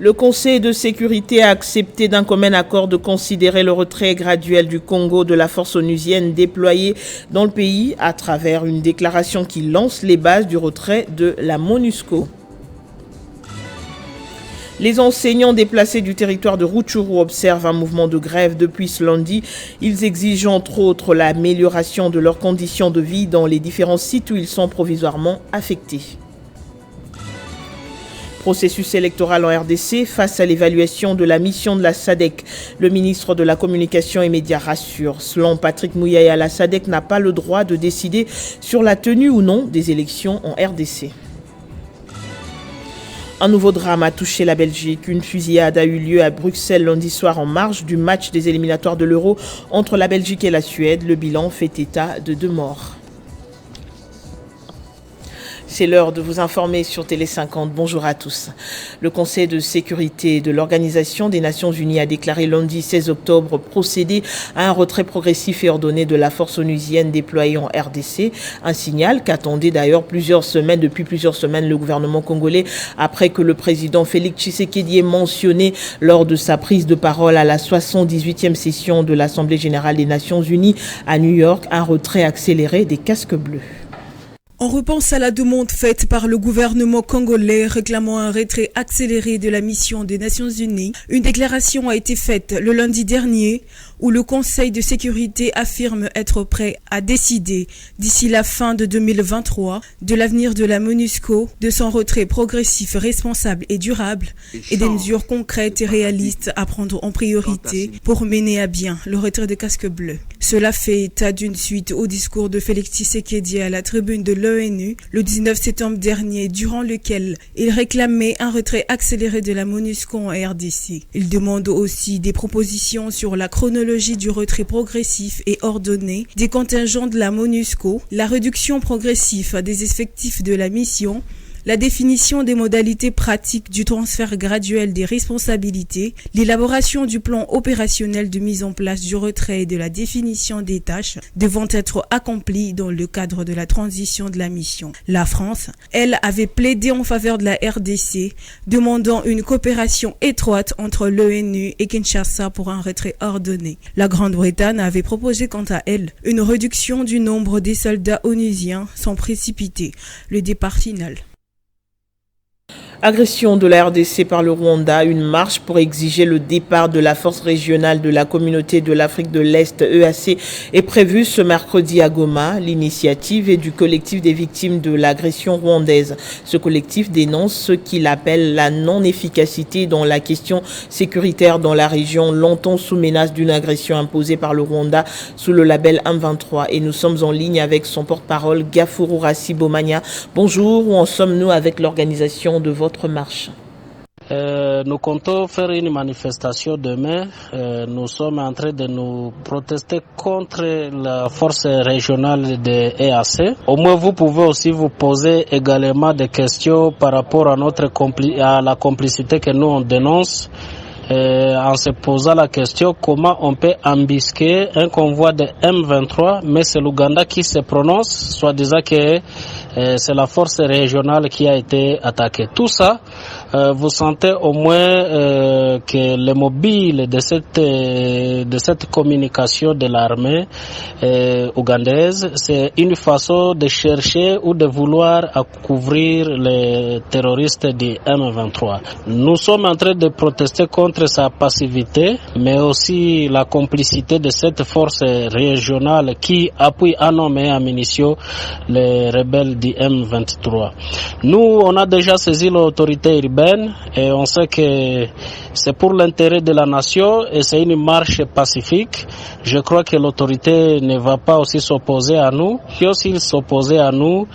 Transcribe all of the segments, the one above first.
Le Conseil de sécurité a accepté d'un commun accord de considérer le retrait graduel du Congo de la force onusienne déployée dans le pays à travers une déclaration qui lance les bases du retrait de la MONUSCO. Les enseignants déplacés du territoire de Rutshuru observent un mouvement de grève depuis ce lundi. Ils exigent entre autres l'amélioration de leurs conditions de vie dans les différents sites où ils sont provisoirement affectés. Processus électoral en RDC face à l'évaluation de la mission de la SADC. Le ministre de la Communication et Médias rassure. Selon Patrick Mouyaya, la SADC n'a pas le droit de décider sur la tenue ou non des élections en RDC. Un nouveau drame a touché la Belgique. Une fusillade a eu lieu à Bruxelles lundi soir en marge du match des éliminatoires de l'Euro entre la Belgique et la Suède. Le bilan fait état de 2 morts. C'est l'heure de vous informer sur Télé 50. Bonjour à tous. Le Conseil de sécurité de l'Organisation des Nations Unies a déclaré lundi 16 octobre procéder à un retrait progressif et ordonné de la force onusienne déployée en RDC. Un signal qu'attendait d'ailleurs depuis plusieurs semaines le gouvernement congolais après que le président Félix Tshisekedi ait mentionné lors de sa prise de parole à la 78e session de l'Assemblée générale des Nations Unies à New York un retrait accéléré des casques bleus. On repense à la demande faite par le gouvernement congolais réclamant un retrait accéléré de la mission des Nations Unies. Une déclaration a été faite le lundi dernier où le Conseil de sécurité affirme être prêt à décider d'ici la fin de 2023 de l'avenir de la MONUSCO, de son retrait progressif, responsable et durable et des mesures concrètes et réalistes à prendre en priorité pour mener à bien le retrait de casques bleus. Cela fait état d'une suite au discours de Félix Tshisekedi à la tribune de l'ONU le 19 septembre dernier, durant lequel il réclamait un retrait accéléré de la MONUSCO en RDC. Il demande aussi des propositions sur la chronologie du retrait progressif et ordonné des contingents de la MONUSCO, la réduction progressive des effectifs de la mission, la définition des modalités pratiques du transfert graduel des responsabilités, l'élaboration du plan opérationnel de mise en place du retrait et de la définition des tâches devant être accomplies dans le cadre de la transition de la mission. La France, elle, avait plaidé en faveur de la RDC, demandant une coopération étroite entre l'ONU et Kinshasa pour un retrait ordonné. La Grande-Bretagne avait proposé quant à elle une réduction du nombre des soldats onusiens sans précipiter le départ final. Agression de la RDC par le Rwanda, une marche pour exiger le départ de la force régionale de la communauté de l'Afrique de l'Est, EAC, est prévue ce mercredi à Goma. L'initiative est du collectif des victimes de l'agression rwandaise. Ce collectif dénonce ce qu'il appelle la non-efficacité dans la question sécuritaire dans la région, longtemps sous menace d'une agression imposée par le Rwanda sous le label M23. Et nous sommes en ligne avec son porte-parole, Gafuru Rassibomania. Bonjour, où en sommes-nous avec l'organisation de votre marche? Nous comptons faire une manifestation demain. Nous sommes en train de nous protester contre la force régionale de EAC. Au moins, vous pouvez aussi vous poser également des questions par rapport à à la complicité que nous on dénonce. En se posant la question comment on peut embusquer un convoi de M23, mais c'est l'Ouganda qui se prononce, soit disant que c'est la force régionale qui a été attaquée. Tout ça, vous sentez au moins que le mobile de cette communication de l'armée ougandaise, c'est une façon de chercher ou de vouloir couvrir les terroristes du M23. Nous sommes en train de protester contre sa passivité, mais aussi la complicité de cette force régionale qui appuie à nom et à munitions les rebelles du M23. Nous, on a déjà saisi l'autorité urbaine et on sait que c'est pour l'intérêt de la nation et c'est une marche pacifique. Je crois que l'autorité ne va pas aussi s'opposer à nous. S'il s'opposait à nous,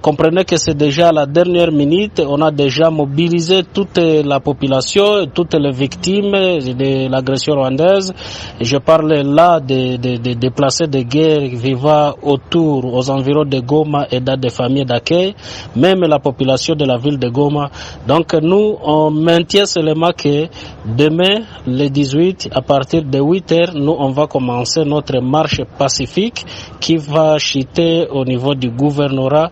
comprenez que c'est déjà à la dernière minute. On a déjà mobilisé toute la population, toutes les victimes de l'agression rwandaise. Je parle là des déplacés de guerre vivant autour, aux environs de Goma et dans des familles d'accueil, même la population de la ville de Goma. Donc nous, on maintient seulement que demain, le 18, à partir de 8h, nous, on va commencer notre marche pacifique qui va chuter au niveau du gouvernorat.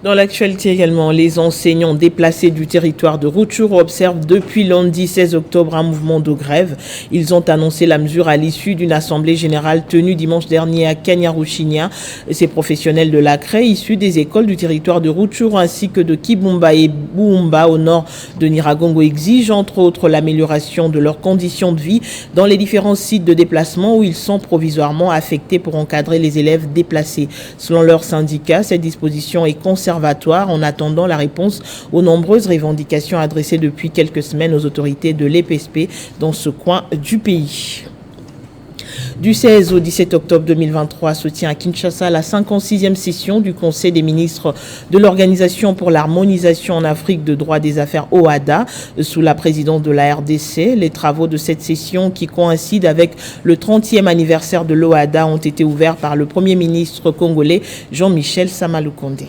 Dans l'actualité également, les enseignants déplacés du territoire de Rutshuru observent depuis lundi 16 octobre un mouvement de grève. Ils ont annoncé la mesure à l'issue d'une assemblée générale tenue dimanche dernier à Kanyaruchinya. Ces professionnels de la CRE, issus des écoles du territoire de Rutshuru ainsi que de Kibumba et Buumba au nord de Nyiragongo, exigent entre autres l'amélioration de leurs conditions de vie dans les différents sites de déplacement où ils sont provisoirement affectés pour encadrer les élèves déplacés. Selon leur syndicat, cette disposition est conservatoire en attendant la réponse aux nombreuses revendications adressées depuis quelques semaines aux autorités de l'EPSP dans ce coin du pays. Du 16 au 17 octobre 2023 se tient à Kinshasa la 56e session du Conseil des ministres de l'Organisation pour l'harmonisation en Afrique de droit des affaires OHADA sous la présidence de la RDC. Les travaux de cette session qui coïncident avec le 30e anniversaire de l'OHADA ont été ouverts par le Premier ministre congolais Jean-Michel Sama-Lukonde.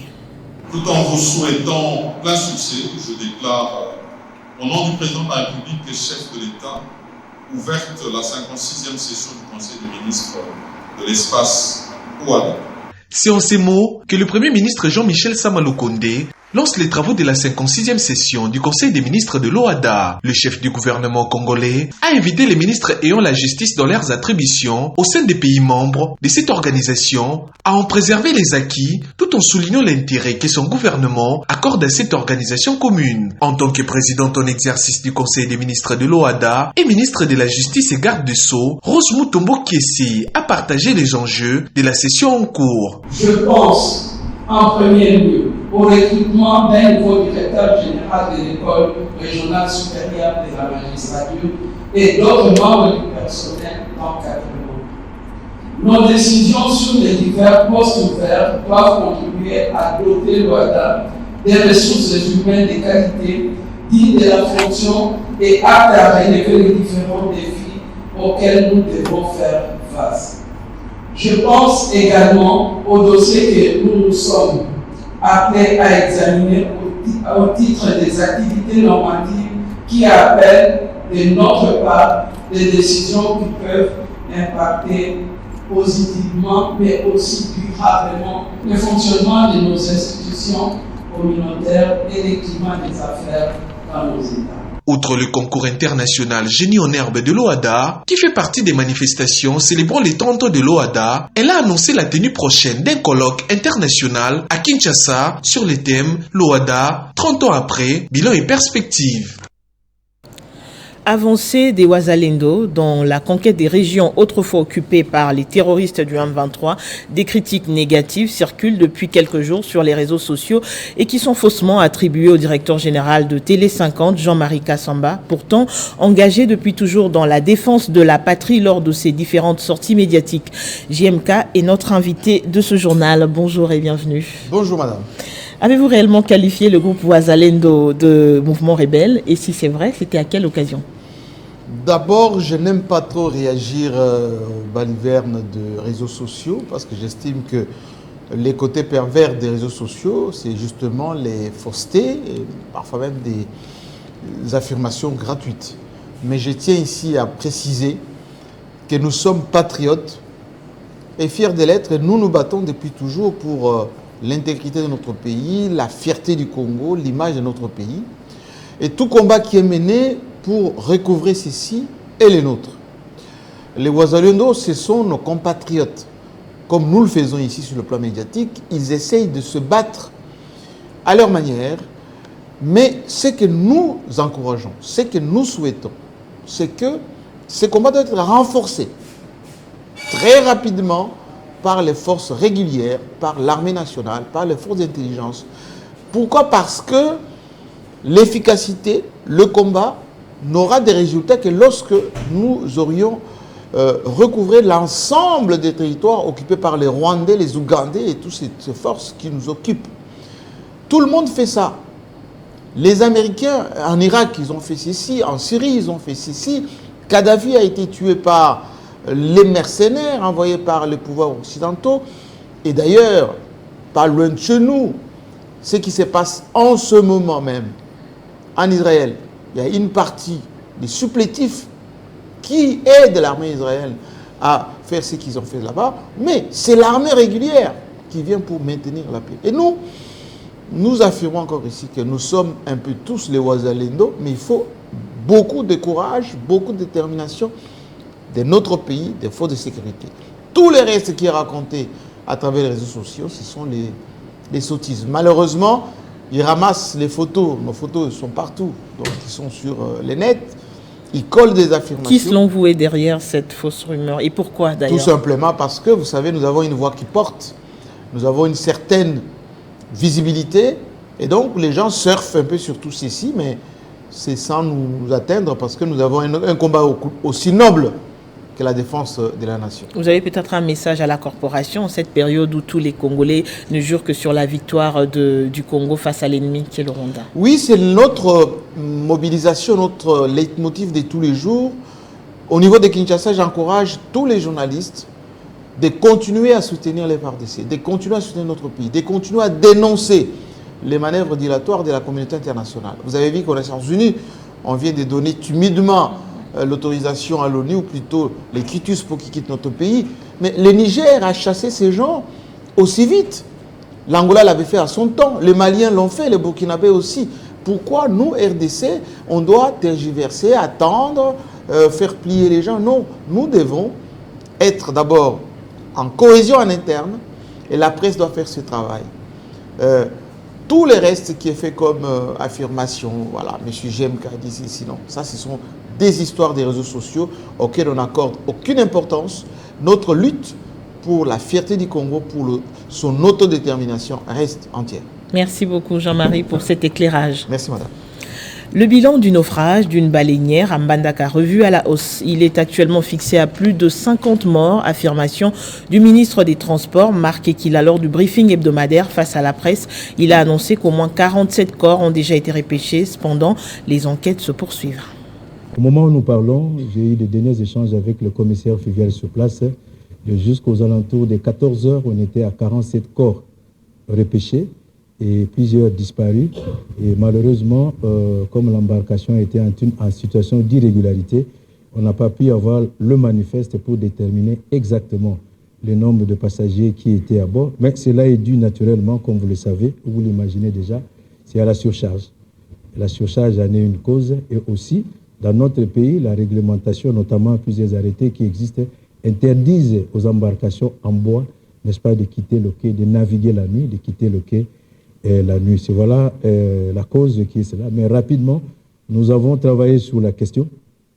Tout en vous souhaitant plein succès, je déclare au nom du président de la République et chef de l'État ouverte la 56e session du Conseil des ministres de l'espace OHADA. C'est en ces mots que le Premier ministre Jean-Michel Sama-Lukonde lance les travaux de la 56e session du Conseil des ministres de l'OHADA. Le chef du gouvernement congolais a invité les ministres ayant la justice dans leurs attributions au sein des pays membres de cette organisation à en préserver les acquis tout en soulignant l'intérêt que son gouvernement accorde à cette organisation commune. En tant que présidente en exercice du Conseil des ministres de l'OHADA et ministre de la Justice et garde des Sceaux, Rose Mutombo Kiesi a partagé les enjeux de la session en cours. Je pense en premier lieu au recrutement d'un nouveau directeur général de l'école régionale supérieure de la magistrature et d'autres membres du personnel d'encadrement. Nos décisions sur les divers postes ouverts doivent contribuer à doter l'OHADA des ressources humaines de qualité, dignes de la fonction et aptes à relever les différents défis auxquels nous devons faire face. Je pense également au dossier que nous nous sommes appelés à examiner au titre des activités normatives qui appellent de notre part des décisions qui peuvent impacter positivement mais aussi durablement le fonctionnement de nos institutions communautaires et le climat des affaires dans nos États. Outre le concours international Génie en herbe de l'OHADA, qui fait partie des manifestations célébrant les 30 ans de l'OHADA, elle a annoncé la tenue prochaine d'un colloque international à Kinshasa sur le thème l'OHADA, 30 ans après, bilan et perspectives. Avancée des Wazalendo dans la conquête des régions autrefois occupées par les terroristes du M23, des critiques négatives circulent depuis quelques jours sur les réseaux sociaux et qui sont faussement attribuées au directeur général de Télé 50, Jean-Marie Kassamba, pourtant engagé depuis toujours dans la défense de la patrie lors de ses différentes sorties médiatiques. JMK est notre invité de ce journal. Bonjour et bienvenue. Bonjour madame. Avez-vous réellement qualifié le groupe Wazalendo de mouvement rebelle? Et si c'est vrai, c'était à quelle occasion? D'abord, je n'aime pas trop réagir aux balivernes de réseaux sociaux parce que j'estime que les côtés pervers des réseaux sociaux, c'est justement les faussetés et parfois même des affirmations gratuites. Mais je tiens ici à préciser que nous sommes patriotes et fiers de l'être et nous nous battons depuis toujours pour l'intégrité de notre pays, la fierté du Congo, l'image de notre pays. Et tout combat qui est mené pour recouvrer ceci est le nôtre. Les Wazalendo, ce sont nos compatriotes. Comme nous le faisons ici sur le plan médiatique, ils essayent de se battre à leur manière. Mais ce que nous encourageons, ce que nous souhaitons, c'est que ces combats doivent être renforcés très rapidement par les forces régulières, par l'armée nationale, par les forces d'intelligence. Pourquoi? Parce que l'efficacité, le combat n'aura des résultats que lorsque nous aurions recouvré l'ensemble des territoires occupés par les Rwandais, les Ougandais et toutes ces forces qui nous occupent. Tout le monde fait ça. Les Américains, en Irak, ils ont fait ceci, en Syrie, ils ont fait ceci. Kadhafi a été tué par les mercenaires envoyés par les pouvoirs occidentaux. Et d'ailleurs, pas loin de chez nous, ce qui se passe en ce moment même, en Israël, il y a une partie des supplétifs qui aident l'armée israélienne à faire ce qu'ils ont fait là-bas, mais c'est l'armée régulière qui vient pour maintenir la paix. Et nous, nous affirmons encore ici que nous sommes un peu tous les Wazalendo, mais il faut beaucoup de courage, beaucoup de détermination de notre pays, des forces de sécurité. Tout le reste qui est raconté à travers les réseaux sociaux, ce sont les sottises. Malheureusement, ils ramassent les photos, nos photos sont partout, donc ils sont sur les nets, ils collent des affirmations. Qui selon vous est derrière cette fausse rumeur et pourquoi d'ailleurs? Tout simplement parce que, vous savez, nous avons une voix qui porte, nous avons une certaine visibilité, et donc les gens surfent un peu sur tout ceci, mais c'est sans nous atteindre parce que nous avons un combat aussi noble que la défense de la nation. Vous avez peut-être un message à la corporation en cette période où tous les Congolais ne jurent que sur la victoire du Congo face à l'ennemi qui est le Rwanda? Oui, c'est notre mobilisation, notre leitmotiv de tous les jours. Au niveau de Kinshasa, j'encourage tous les journalistes de continuer à soutenir les FARDC, de continuer à soutenir notre pays, de continuer à dénoncer les manœuvres dilatoires de la communauté internationale. Vous avez vu qu'aux Nations Unies, on vient de donner timidement l'autorisation à l'ONU, ou plutôt les quitus pour qu'ils quittent notre pays. Mais le Niger a chassé ces gens aussi vite. L'Angola l'avait fait à son temps, les Maliens l'ont fait, les Burkinabés aussi. Pourquoi nous, RDC, on doit tergiverser, attendre, faire plier les gens? Non, nous devons être d'abord en cohésion en interne, et la presse doit faire ce travail. Tout le reste qui est fait comme affirmation, voilà, M. GMK a dit ceci, non. Ça, ce sont des histoires des réseaux sociaux auxquelles on n'accorde aucune importance. Notre lutte pour la fierté du Congo, pour son autodétermination, reste entière. Merci beaucoup Jean-Marie pour cet éclairage. Merci madame. Le bilan du naufrage d'une baleinière à Mbandaka revu à la hausse. Il est actuellement fixé à plus de 50 morts, affirmation du ministre des Transports, Marc Ekila, lors du briefing hebdomadaire face à la presse. Il a annoncé qu'au moins 47 corps ont déjà été repêchés. Cependant, les enquêtes se poursuivent. Au moment où nous parlons, j'ai eu des derniers échanges avec le commissaire fluvial sur place. Jusqu'aux alentours des 14 heures, on était à 47 corps repêchés et plusieurs disparus. Et malheureusement, comme l'embarcation était en situation d'irrégularité, on n'a pas pu avoir le manifeste pour déterminer exactement le nombre de passagers qui étaient à bord. Mais cela est dû naturellement, comme vous le savez, vous l'imaginez déjà, c'est à la surcharge. La surcharge en est une cause, et aussi, dans notre pays, la réglementation, notamment plusieurs arrêtés qui existent, interdisent aux embarcations en bois, n'est-ce pas, de quitter le quai, de naviguer la nuit, de quitter le quai la nuit. C'est voilà la cause qui est cela. Mais rapidement, nous avons travaillé sur la question.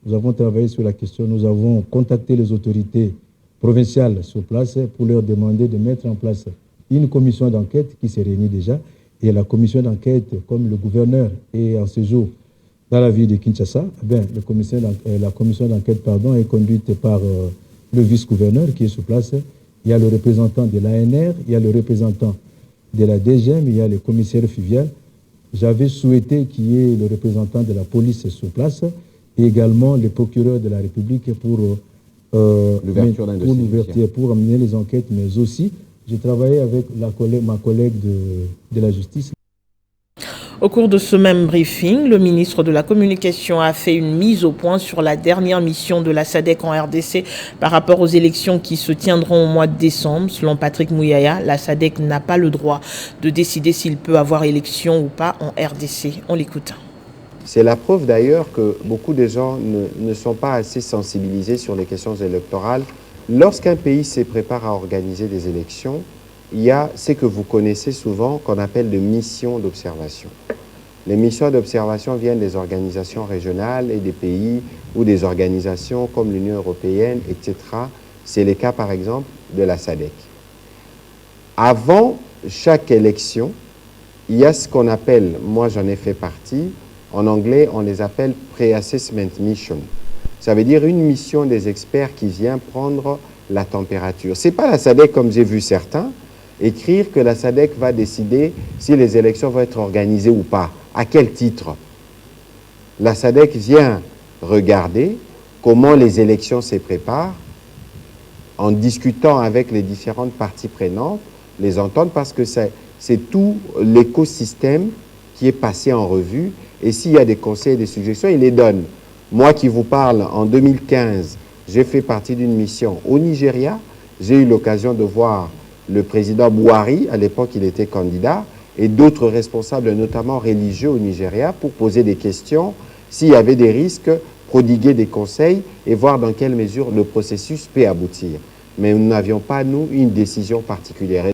Nous avons contacté les autorités provinciales sur place pour leur demander de mettre en place une commission d'enquête qui s'est réunie déjà. Et la commission d'enquête, comme le gouverneur est en séjour dans la ville de Kinshasa, la commission d'enquête est conduite par le vice-gouverneur qui est sur place. Il y a le représentant de l'ANR, il y a le représentant de la DGM, il y a le commissaire fluvial. J'avais souhaité qu'il y ait le représentant de la police sur place et également le procureur de la République pour amener les enquêtes, mais aussi j'ai travaillé avec ma collègue de la justice. Au cours de ce même briefing, le ministre de la Communication a fait une mise au point sur la dernière mission de la SADC en RDC par rapport aux élections qui se tiendront au mois de décembre. Selon Patrick Mouyaya, la SADC n'a pas le droit de décider s'il peut avoir élection ou pas en RDC. On l'écoute. C'est la preuve d'ailleurs que beaucoup de gens ne sont pas assez sensibilisés sur les questions électorales. Lorsqu'un pays se prépare à organiser des élections, il y a ce que vous connaissez souvent qu'on appelle des missions d'observation. Les missions d'observation viennent des organisations régionales et des pays ou des organisations comme l'Union européenne, etc. C'est le cas par exemple de la SADC. Avant chaque élection, il y a ce qu'on appelle, moi j'en ai fait partie, en anglais on les appelle Pre-Assessment Mission. Ça veut dire une mission des experts qui vient prendre la température. Ce n'est pas la SADC comme j'ai vu certains écrire que la SADC va décider si les élections vont être organisées ou pas. À quel titre? La SADC vient regarder comment les élections se préparent en discutant avec les différentes parties prenantes, les entendre, parce que c'est tout l'écosystème qui est passé en revue, et s'il y a des conseils et des suggestions, il les donne. Moi qui vous parle, en 2015, j'ai fait partie d'une mission au Nigeria. J'ai eu l'occasion de voir le président Buhari, à l'époque il était candidat, et d'autres responsables, notamment religieux au Nigeria, pour poser des questions, s'il y avait des risques, prodiguer des conseils et voir dans quelle mesure le processus peut aboutir. Mais nous n'avions pas, nous, une décision particulière.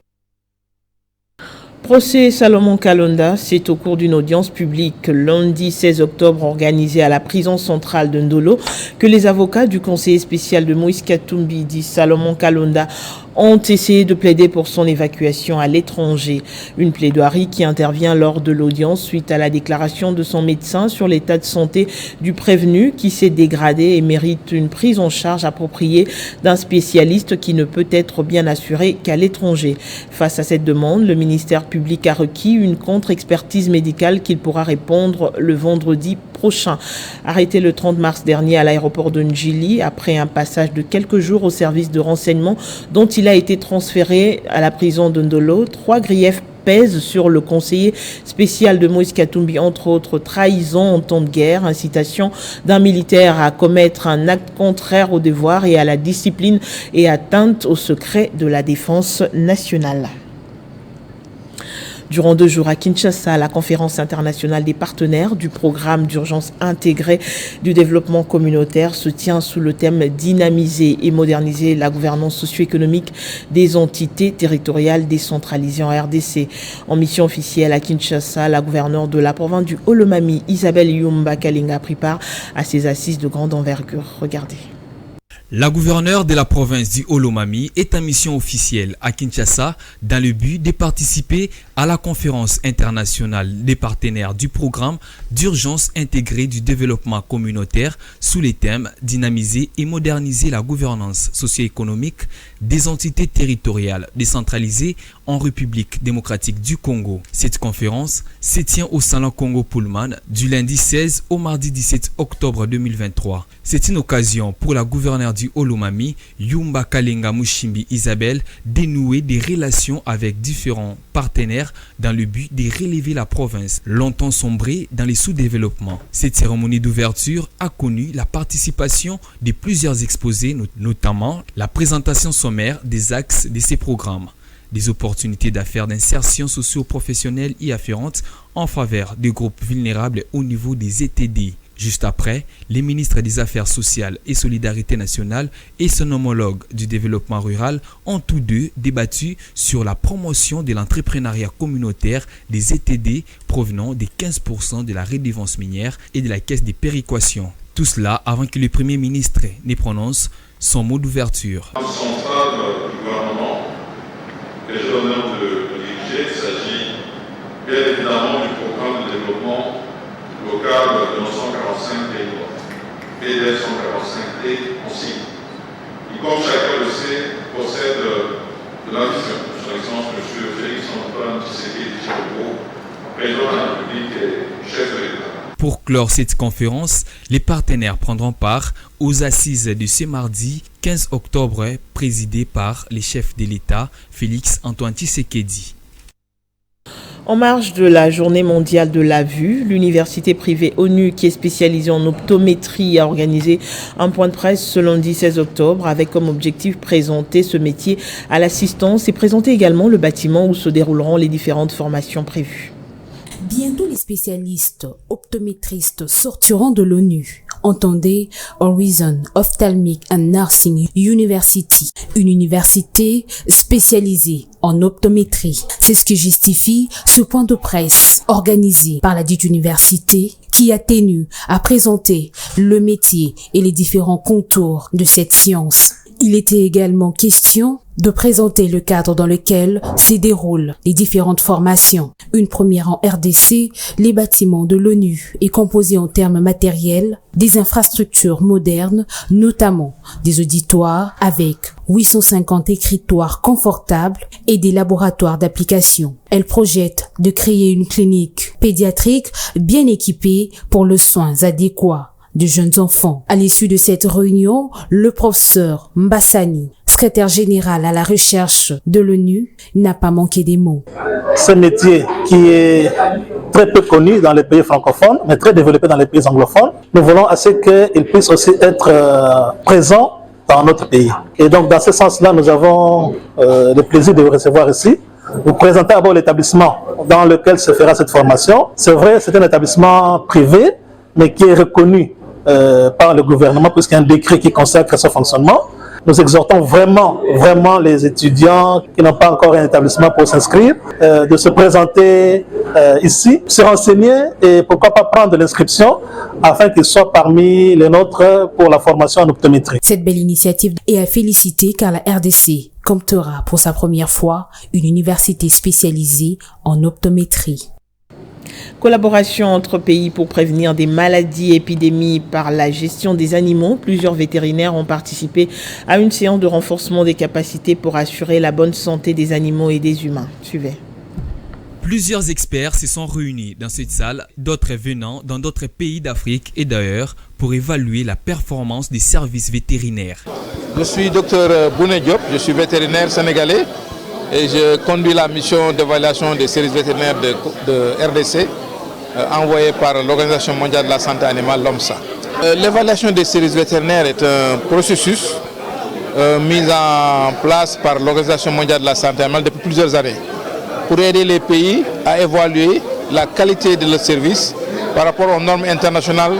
Procès Salomon Kalonda, c'est au cours d'une audience publique lundi 16 octobre organisée à la prison centrale de Ndolo que les avocats du conseiller spécial de Moïse Katumbi, dit Salomon Kalonda, ont essayé de plaider pour son évacuation à l'étranger. Une plaidoirie qui intervient lors de l'audience suite à la déclaration de son médecin sur l'état de santé du prévenu qui s'est dégradé et mérite une prise en charge appropriée d'un spécialiste qui ne peut être bien assuré qu'à l'étranger. Face à cette demande, le ministère public a requis une contre-expertise médicale qu'il pourra répondre le vendredi prochain. Arrêté le 30 mars dernier à l'aéroport de Njili après un passage de quelques jours au service de renseignement dont il a été transféré à la prison de Ndolo, 3 griefs pèsent sur le conseiller spécial de Moïse Katumbi, entre autres trahison en temps de guerre, incitation d'un militaire à commettre un acte contraire au devoir et à la discipline et atteinte au secret de la défense nationale. Durant 2 jours à Kinshasa, la conférence internationale des partenaires du programme d'urgence intégré du développement communautaire se tient sous le thème « Dynamiser et moderniser la gouvernance socio-économique des entités territoriales décentralisées en RDC ». En mission officielle à Kinshasa, la gouverneure de la province du Olomami, Isabelle Yumba Kalinga, a pris part à ces assises de grande envergure. Regardez. La gouverneure de la province du Olomami est en mission officielle à Kinshasa dans le but de participer à la conférence internationale des partenaires du programme d'urgence intégrée du développement communautaire sous les thèmes « Dynamiser et moderniser la gouvernance socio-économique des entités territoriales décentralisées en République démocratique du Congo ». Cette conférence se tient au Salon Congo Pullman du lundi 16 au mardi 17 octobre 2023. C'est une occasion pour la gouverneure du Olomami, Yumba Kalinga Mushimbi Isabelle, dénouer des relations avec différents partenaires dans le but de relever la province, longtemps sombrée dans les sous-développements. Cette cérémonie d'ouverture a connu la participation de plusieurs exposés, notamment la présentation sommaire des axes de ces programmes, des opportunités d'affaires d'insertion socio-professionnelle y afférentes en faveur des groupes vulnérables au niveau des ETD. Juste après, les ministres des Affaires sociales et Solidarité nationale et son homologue du développement rural ont tous deux débattu sur la promotion de l'entrepreneuriat communautaire des ETD provenant des 15% de la redevance minière et de la caisse des péréquations. Tout cela avant que le Premier ministre ne prononce son mot d'ouverture. Centrale du gouvernement que j'ai l'honneur de diriger, il s'agit bien évidemment du programme de développement local de 945 territoires, PD 145T aussi, qui, comme chacun le sait, possède de la vision de son Excellence M. Félix Antoine Tshisekedi Tshilombo, président de la République et chef de l'État. Pour clore cette conférence, les partenaires prendront part aux assises de ce mardi 15 octobre présidées par le chef de l'État, Félix Antoine Tshisekedi. En marge de la journée mondiale de la vue, l'université privée ONU qui est spécialisée en optométrie a organisé un point de presse ce lundi 16 octobre avec comme objectif présenter ce métier à l'assistance et présenter également le bâtiment où se dérouleront les différentes formations prévues. Bientôt, les spécialistes optométristes sortiront de l'ONU. Entendez Horizon Ophthalmic and Nursing University, une université spécialisée en optométrie. C'est ce qui justifie ce point de presse organisé par la dite université qui a tenu à présenter le métier et les différents contours de cette science. Il était également question de présenter le cadre dans lequel se déroulent les différentes formations. Une première en RDC, les bâtiments de l'ONU est composé en termes matériels des infrastructures modernes, notamment des auditoires avec 850 écritoires confortables et des laboratoires d'application. Elle projette de créer une clinique pédiatrique bien équipée pour le soin adéquat de jeunes enfants. À l'issue de cette réunion, le professeur Mbassani, secrétaire général à la recherche de l'ONU, n'a pas manqué des mots. Ce métier qui est très peu connu dans les pays francophones, mais très développé dans les pays anglophones, nous voulons à ce qu'il puisse aussi être présent dans notre pays. Et donc, dans ce sens-là, nous avons le plaisir de vous recevoir ici vous présenter d'abord l'établissement dans lequel se fera cette formation. C'est vrai, c'est un établissement privé, mais qui est reconnu par le gouvernement, puisqu'il y a un décret qui consacre son fonctionnement. Nous exhortons vraiment les étudiants qui n'ont pas encore un établissement pour s'inscrire, de se présenter ici, se renseigner et pourquoi pas prendre l'inscription afin qu'ils soient parmi les nôtres pour la formation en optométrie. Cette belle initiative est à féliciter car la RDC comptera pour sa première fois une université spécialisée en optométrie. Collaboration entre pays pour prévenir des maladies et épidémies par la gestion des animaux. Plusieurs vétérinaires ont participé à une séance de renforcement des capacités pour assurer la bonne santé des animaux et des humains. Suivez. Plusieurs experts se sont réunis dans cette salle, d'autres venant dans d'autres pays d'Afrique et d'ailleurs pour évaluer la performance des services vétérinaires. Je suis Dr Bouné Diop, je suis vétérinaire sénégalais et je conduis la mission d'évaluation des services vétérinaires de RDC envoyée par l'Organisation mondiale de la santé animale, l'OMSA. L'évaluation des services vétérinaires est un processus mis en place par l'Organisation mondiale de la santé animale depuis plusieurs années pour aider les pays à évaluer la qualité de leurs services par rapport aux normes internationales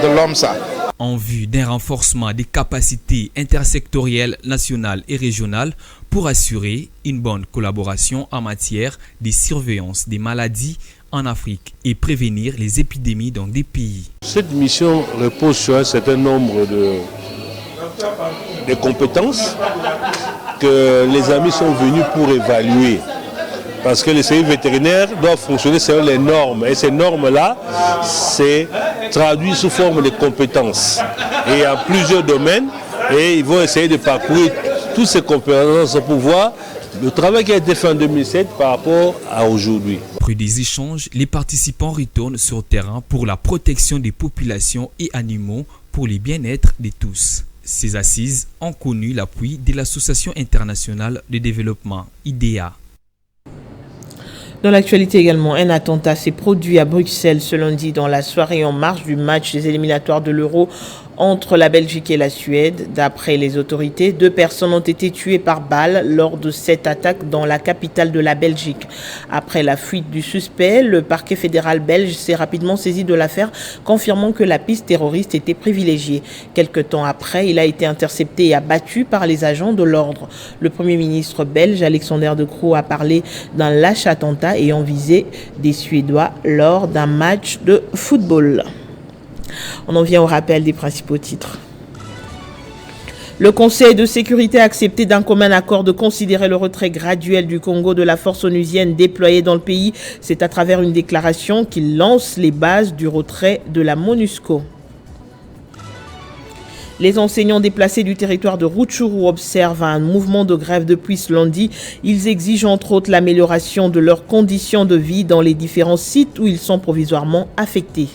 de l'OMSA. En vue d'un renforcement des capacités intersectorielles nationales et régionales pour assurer une bonne collaboration en matière de surveillance des maladies en Afrique et prévenir les épidémies dans des pays. Cette mission repose sur un certain nombre de compétences que les amis sont venus pour évaluer. Parce que les services vétérinaires doivent fonctionner selon les normes. Et ces normes-là, c'est traduit sous forme de compétences. Et il y a plusieurs domaines. Et ils vont essayer de parcourir toutes ces compétences pour voir le travail qui a été fait en 2007 par rapport à aujourd'hui. Après des échanges, les participants retournent sur le terrain pour la protection des populations et animaux pour le bien-être de tous. Ces assises ont connu l'appui de l'Association internationale de développement, IDEA. Dans l'actualité également, un attentat s'est produit à Bruxelles ce lundi dans la soirée en marge du match des éliminatoires de l'Euro entre la Belgique et la Suède. D'après les autorités, 2 personnes ont été tuées par balle lors de cette attaque dans la capitale de la Belgique. Après la fuite du suspect, le parquet fédéral belge s'est rapidement saisi de l'affaire, confirmant que la piste terroriste était privilégiée. Quelque temps après, il a été intercepté et abattu par les agents de l'ordre. Le Premier ministre belge, Alexander De Croo, a parlé d'un lâche attentat ayant visé des Suédois lors d'un match de football. On en vient au rappel des principaux titres. Le Conseil de sécurité a accepté d'un commun accord de considérer le retrait graduel du Congo de la force onusienne déployée dans le pays. C'est à travers une déclaration qu'il lance les bases du retrait de la MONUSCO. Les enseignants déplacés du territoire de Rutshuru observent un mouvement de grève depuis ce lundi. Ils exigent entre autres l'amélioration de leurs conditions de vie dans les différents sites où ils sont provisoirement affectés.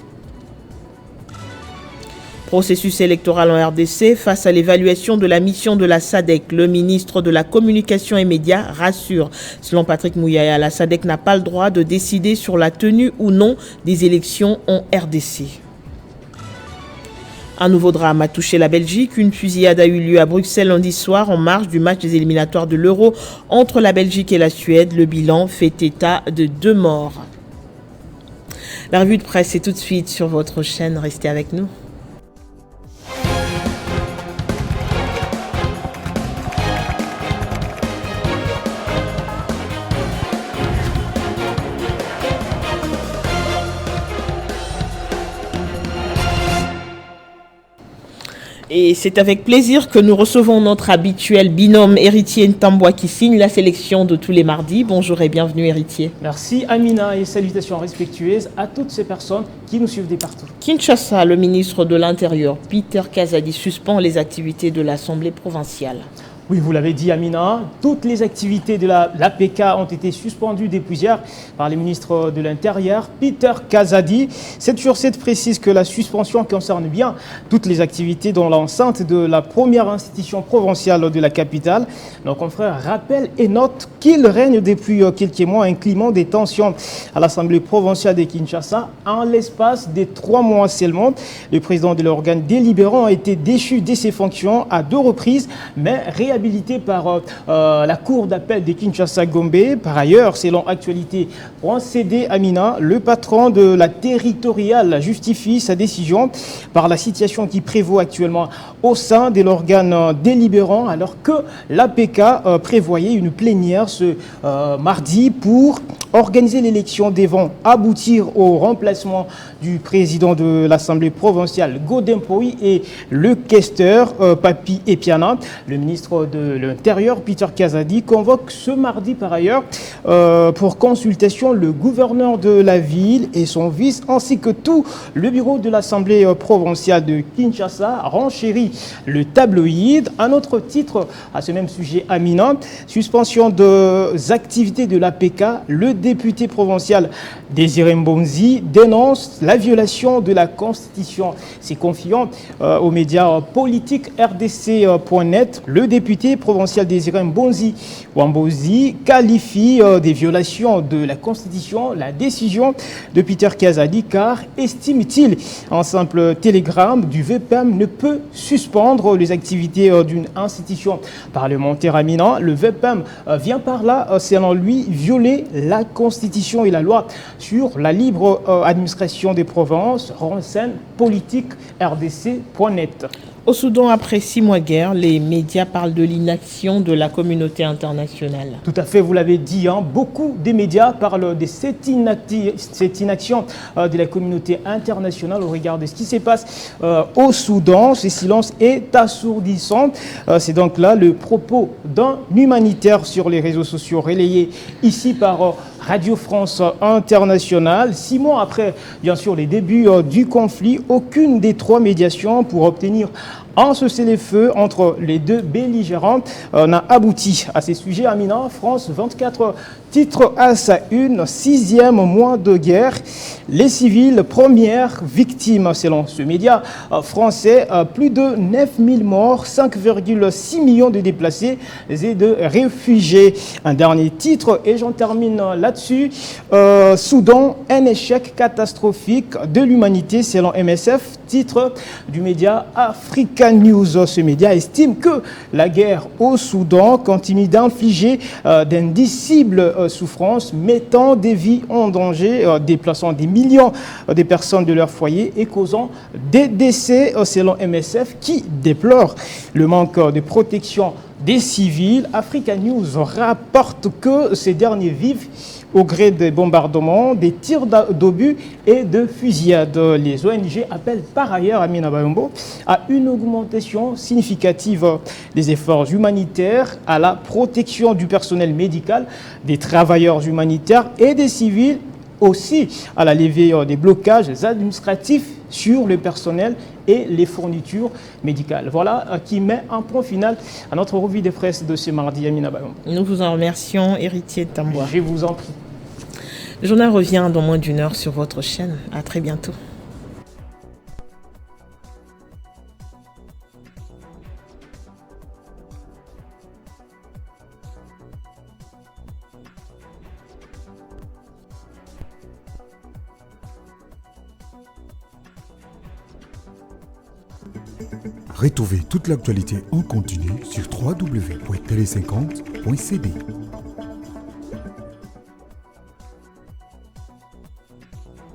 Processus électoral en RDC face à l'évaluation de la mission de la SADC. Le ministre de la Communication et Médias rassure. Selon Patrick Mouyaya, la SADC n'a pas le droit de décider sur la tenue ou non des élections en RDC. Un nouveau drame a touché la Belgique. Une fusillade a eu lieu à Bruxelles lundi soir en marge du match des éliminatoires de l'Euro entre la Belgique et la Suède. Le bilan fait état de 2 morts. La revue de presse est tout de suite sur votre chaîne. Restez avec nous. Et c'est avec plaisir que nous recevons notre habituel binôme Héritier Ntambwa qui signe la sélection de tous les mardis. Bonjour et bienvenue Héritier. Merci Amina et salutations respectueuses à toutes ces personnes qui nous suivent de partout. Kinshasa, le ministre de l'Intérieur Peter Kazadi suspend les activités de l'Assemblée provinciale. Oui, vous l'avez dit Amina, toutes les activités de l'APK ont été suspendues depuis hier par le ministre de l'Intérieur, Peter Kazadi. 7/7 précise que la suspension concerne bien toutes les activités dans l'enceinte de la première institution provinciale de la capitale. Nos confrères rappellent et notent qu'il règne depuis quelques mois un climat de tension à l'Assemblée provinciale de Kinshasa en l'espace de 3 mois seulement. Le président de l'organe délibérant a été déchu de ses fonctions à 2 reprises, mais réhabilité réhabilité par la Cour d'appel de Kinshasa-Gombe. Par ailleurs, selon Actualité.cd, Amina, le patron de la territoriale justifie sa décision par la situation qui prévaut actuellement au sein de l'organe délibérant, alors que l'APK prévoyait une plénière ce mardi pour organiser l'élection devant aboutir au remplacement du président de l'Assemblée provinciale Godin Poyi et le questeur Papi Epiana. Le ministre de l'Intérieur, Peter Kazadi, convoque ce mardi par ailleurs pour consultation le gouverneur de la ville et son vice, ainsi que tout le bureau de l'Assemblée provinciale de Kinshasa, renchérit le tabloïd. Un autre titre à ce même sujet, Amina, suspension des activités de l'APK, le député provincial Désiré Mbonzi dénonce la violation de la Constitution. C'est confiant aux médias politiques RDC.net. Le député provincial Désiré Mbonzi Wambozi qualifie des violations de la Constitution la décision de Peter Kazadi, car estime-t-il, un simple télégramme du VPM ne peut suspendre les activités d'une institution parlementaire. Aminant, le VPM vient par là, selon lui, violer la Constitution et la loi sur la libre administration des provinces. Renseigne politique RDC.net. Au Soudan, après 6 mois de guerre, les médias parlent de l'inaction de la communauté internationale. Tout à fait, vous l'avez dit, beaucoup des médias parlent de cette inaction de la communauté internationale au regard de ce qui se passe au Soudan. Ce silence est assourdissant. C'est donc là le propos d'un humanitaire sur les réseaux sociaux relayé ici par Radio France Internationale. 6 mois après, bien sûr, les débuts du conflit, aucune des 3 médiations pour obtenir un cessez-le-feu entre les deux belligérants n'a abouti. À ces sujets, Amina, France 24 titre à sa une, 6e mois de guerre. Les civils, premières victimes, selon ce média français, plus de 9000 morts, 5,6 millions de déplacés et de réfugiés. Un dernier titre, et j'en termine là-dessus. Soudan, un échec catastrophique de l'humanité, selon MSF, titre du média Africa News. Ce média estime que la guerre au Soudan continue d'infliger d'indicibles souffrances, mettant des vies en danger, déplaçant des millions de personnes de leur foyer et causant des décès, selon MSF, qui déplore le manque de protection des civils. Africa News rapporte que ces derniers vivent au gré des bombardements, des tirs d'obus et de fusillades. Les ONG appellent par ailleurs, Amina Bayombo, à une augmentation significative des efforts humanitaires, à la protection du personnel médical, des travailleurs humanitaires et des civils, aussi à la levée des blocages administratifs sur le personnel et les fournitures médicales. Voilà qui met un point final à notre revue de presse de ce mardi, Amina Bayombo. Nous vous en remercions, Héritier Tamboua. Je vous en prie. Le journal revient dans moins d'1 heure sur votre chaîne. À très bientôt. Retrouvez toute l'actualité en continu sur www.tele50.cd.